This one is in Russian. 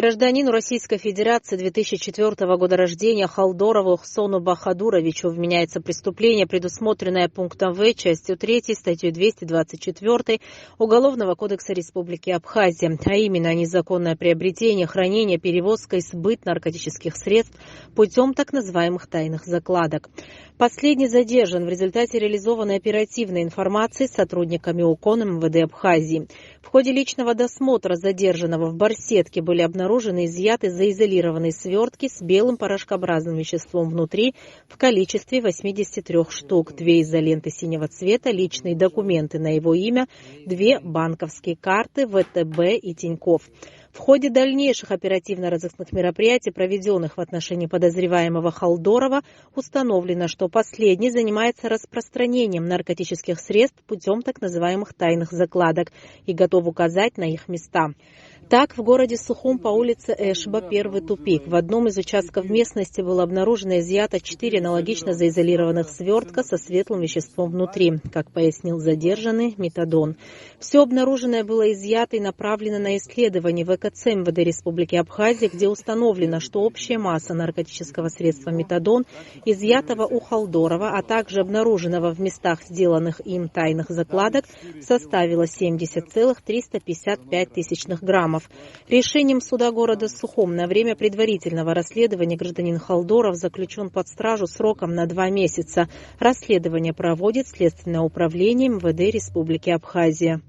Гражданину Российской Федерации 2004 года рождения Халдорову Ухсону Бахадуровичу вменяется преступление, предусмотренное пунктом В, частью 3, статьей 224 Уголовного кодекса Республики Абхазия, а именно незаконное приобретение, хранение, перевозка и сбыт наркотических средств путем так называемых тайных закладок. Последний задержан в результате реализованной оперативной информации с сотрудниками УКОН МВД Абхазии. В ходе личного досмотра задержанного в барсетке были обнаружены и изъяты заизолированные свертки с белым порошкообразным веществом внутри в количестве 83 штук, 2 изоленты синего цвета, личные документы на его имя, 2 банковские карты ВТБ и Тинькофф. В ходе дальнейших оперативно-розыскных мероприятий, проведенных в отношении подозреваемого Халдорова, установлено, что последний занимается распространением наркотических средств путем так называемых тайных закладок и готов указать на их места. Так, в городе Сухум по улице Эшба, первый тупик, в одном из участков местности было обнаружено и изъято 4 аналогично заизолированных свертка со светлым веществом внутри, как пояснил задержанный, метадон. Все обнаруженное было изъято и направлено на исследование в ЭКЦ МВД Республики Абхазия, где установлено, что общая масса наркотического средства метадон, изъятого у Халдорова, а также обнаруженного в местах сделанных им тайных закладок, составила 70,355 граммов. Решением суда города Сухум на время предварительного расследования гражданин Халдоров заключен под стражу сроком на 2 месяца. Расследование проводит Следственное управление МВД Республики Абхазия.